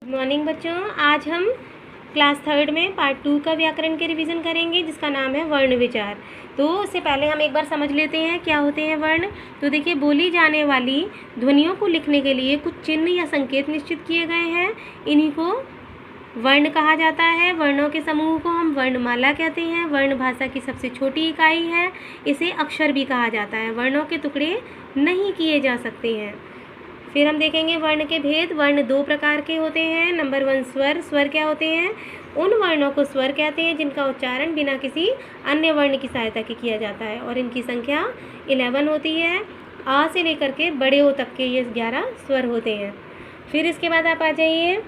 Morning बच्चों, आज हम क्लास थर्ड में पार्ट 2 का व्याकरण के रिवीजन करेंगे जिसका नाम है वर्ण विचार। तो उससे पहले हम एक बार समझ लेते हैं क्या होते हैं वर्ण। तो देखिए, बोली जाने वाली ध्वनियों को लिखने के लिए कुछ चिन्ह या संकेत निश्चित किए गए हैं, इन्हीं को वर्ण कहा जाता है। वर्णों के समूह को हम वर्णमाला कहते हैं। वर्ण भाषा की सबसे छोटी इकाई है, इसे अक्षर भी कहा जाता है। वर्णों के टुकड़े नहीं किए जा सकते हैं। फिर हम देखेंगे वर्ण के भेद। वर्ण दो प्रकार के होते हैं। नंबर 1 स्वर। स्वर क्या होते हैं? उन वर्णों को स्वर कहते हैं जिनका उच्चारण बिना किसी अन्य वर्ण की सहायता के किया जाता है और इनकी संख्या 11 होती है। आ से लेकर के बड़े ओ तक के ये 11 स्वर होते हैं। फिर इसके बाद आप आ जाइए,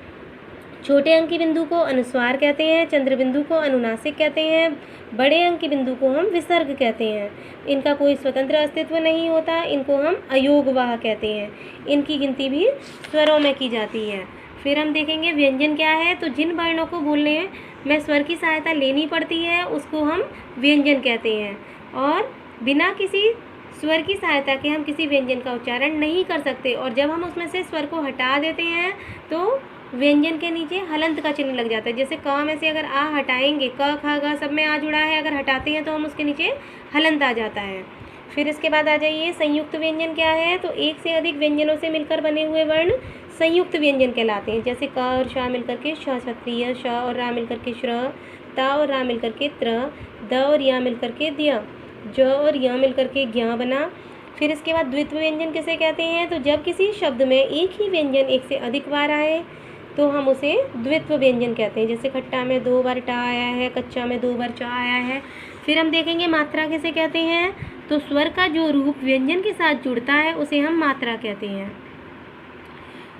छोटे अंक की बिंदु को अनुस्वार कहते हैं, चंद्र बिंदु को अनुनासिक कहते हैं, बड़े अंक की बिंदु को हम विसर्ग कहते हैं। इनका कोई स्वतंत्र अस्तित्व नहीं होता, इनको हम अयोगवाह कहते हैं। इनकी गिनती भी स्वरों में की जाती है। फिर हम देखेंगे व्यंजन क्या है। तो जिन वर्णों को बोलने में स्वर की सहायता लेनी पड़ती है उसको हम व्यंजन कहते हैं, और बिना किसी स्वर की सहायता के हम किसी व्यंजन का उच्चारण नहीं कर सकते। और जब हम उसमें से स्वर को हटा देते हैं तो व्यंजन के नीचे हलंत का चिन्ह लग जाता है। जैसे क में से अगर आ हटाएंगे, क ख ग सब में आ जुड़ा है, अगर हटाते हैं तो हम उसके नीचे हलंत आ जाता है। फिर इसके बाद आ जाइए, संयुक्त व्यंजन क्या है। तो एक से अधिक व्यंजनों से मिलकर बने हुए वर्ण संयुक्त व्यंजन कहलाते हैं। जैसे क और श मिलकर के श क्षत्रिय, श और रा मिलकर के श्र, ता और रा मिलकर के त्र, द और या मिलकर के द्य, ज और य मिलकर के ज्ञ बना। फिर इसके बाद द्वित्व व्यंजन किसे कहते हैं। तो जब किसी शब्द में एक ही व्यंजन एक से अधिक बार आए तो हम उसे द्वित्व व्यंजन कहते हैं। जैसे खट्टा में 2 बार टा आया है, कच्चा में 2 बार चा आया है। फिर हम देखेंगे मात्रा किसे कहते हैं। तो स्वर का जो रूप व्यंजन के साथ जुड़ता है उसे हम मात्रा कहते हैं।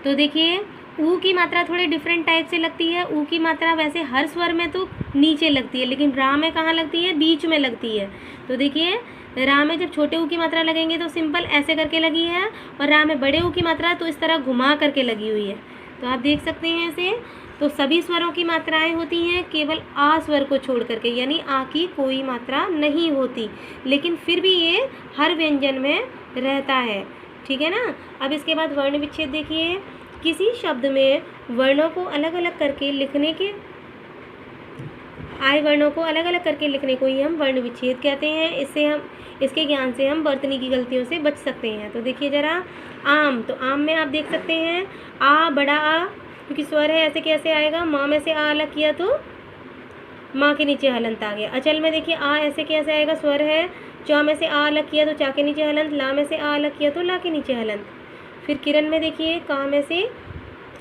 तो देखिए, ऊ की मात्रा थोड़ी डिफरेंट टाइप से लगती है। ऊ की मात्रा वैसे हर स्वर में तो नीचे लगती है, लेकिन रा में कहाँ लगती है? बीच में लगती है। तो देखिए, रा में जब छोटे ऊ की मात्रा लगेंगे तो सिंपल ऐसे करके लगी है, और रा में बड़े ऊ की मात्रा तो इस तरह घुमा करके लगी हुई है। तो आप देख सकते हैं ऐसे। तो सभी स्वरों की मात्राएं होती हैं, केवल आ स्वर को छोड़ करके, यानी आ की कोई मात्रा नहीं होती, लेकिन फिर भी ये हर व्यंजन में रहता है। ठीक है ना। अब इसके बाद वर्ण विच्छेद देखिए। किसी शब्द में वर्णों को अलग अलग करके लिखने के आय वर्णों को अलग अलग करके लिखने को ही हम वर्ण विच्छेद कहते हैं। इसके ज्ञान से हम वर्तनी की गलतियों से बच सकते हैं। तो देखिए जरा, आम। तो आम में आप देख सकते हैं आ बड़ा आ, क्योंकि स्वर है, ऐसे कैसे आएगा? माँ में से आ अलग किया तो माँ के नीचे हलंत आ गया। अचल में देखिए आ ऐसे कैसे आएगा? स्वर है, च में से आ अलग किया तो चा के नीचे हलंत, ला में से आ अलग किया तो ला के नीचे हलंत। फिर किरण में देखिए, का में से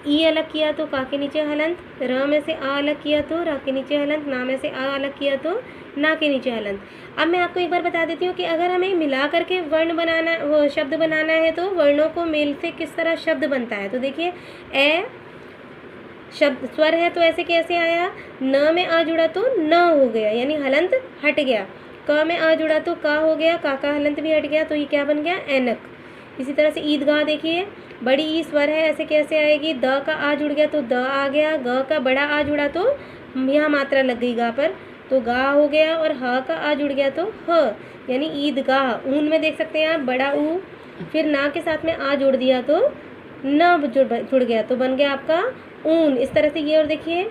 ई अलग किया तो का के नीचे हलंत, र में से आ अलग किया तो रा के नीचे हलंत, ना में से आ अलग किया तो ना के नीचे हलंत। अब मैं आपको एक बार बता देती हूँ कि अगर हमें मिला करके वर्ण बनाना, वो शब्द बनाना है, तो वर्णों को मेल से किस तरह शब्द बनता है। तो देखिए, ए शब्द स्वर है तो ऐसे कैसे आया? न में आ जुड़ा तो न हो गया, यानी हलंत हट गया। क में आ जुड़ा तो का हो गया, का हलंत भी हट गया, तो ये क्या बन गया? ऐनक। इसी तरह से ईदगाह देखिए, बड़ी ई स्वर है, ऐसे कैसे आएगी? द का आ जुड़ गया तो द आ गया, ग का बड़ा आ जुड़ा तो यहाँ मात्रा लग गई गा पर, तो गा हो गया, और ह का आ जुड़ गया तो ह, यानी ईदगाह। ऊन में देख सकते हैं आप, बड़ा ऊ, फिर ना के साथ में आ जोड़ दिया तो न जुड़ गया, तो बन गया आपका ऊन। इस तरह से ये। और देखिए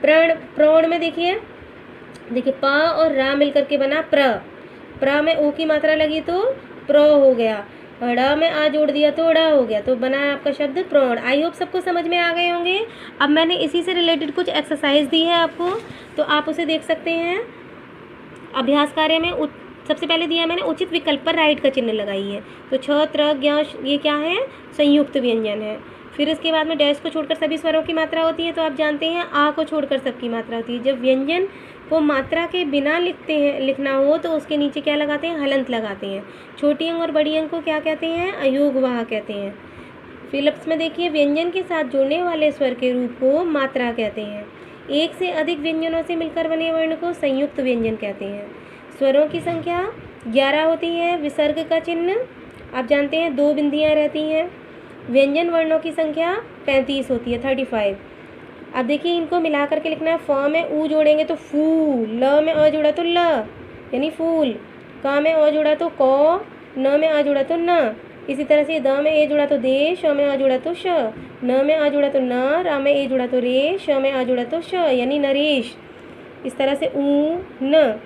प्रण में देखिए प और रा मिलकर के बना प्र में ओ की मात्रा लगी तो प्र हो गया, ड़ में आ जोड़ दिया तो ड़ हो गया, तो बना आपका शब्द प्रण। आई होप सबको समझ में आ गए होंगे। अब मैंने इसी से रिलेटेड कुछ एक्सरसाइज दी है आपको, तो आप उसे देख सकते हैं। अभ्यास कार्य में सबसे पहले दिया मैंने, उचित विकल्प पर राइट का चिन्ह लगाइए। तो छ त्र ज्ञ ये क्या है? संयुक्त व्यंजन है। फिर इसके बाद में डैश को छोड़कर सभी स्वरों की मात्रा होती है, तो आप जानते हैं आ को छोड़कर सबकी मात्रा होती है। जब व्यंजन को मात्रा के बिना लिखना हो तो उसके नीचे क्या लगाते हैं? हलंत लगाते हैं। छोटी अंक और बड़ी अंक को क्या कहते हैं? अयोगवाह कहते हैं। फिलिप्स में देखिए, व्यंजन के साथ जुड़ने वाले स्वर के रूप को मात्रा कहते हैं। एक से अधिक व्यंजनों से मिलकर बने वर्ण को संयुक्त व्यंजन कहते हैं। स्वरों की संख्या 11 होती है। विसर्ग का चिन्ह आप जानते हैं 2 बिंदियाँ रहती हैं। व्यंजन वर्णों की संख्या 35 होती है, 35। अब देखिए, इनको मिला करके लिखना है। फ में ऊ जोड़ेंगे तो फू, ल में अ जुड़ा तो ल यानी फूल, क में अ जुड़ा तो क, न में आ जुड़ा तो न, इसी तरह से द में ए जुड़ा तो दे, श में आ जुड़ा तो श, न में आ जुड़ा तो न, रा में ए जुड़ा तो रे, श में आ जुड़ा तो श, यानी नरेश। इस तरह से ऊ न।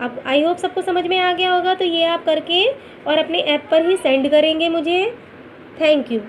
अब आई होप सबको समझ में आ गया होगा। तो ये आप करके और अपने ऐप पर ही सेंड करेंगे मुझे। Thank you.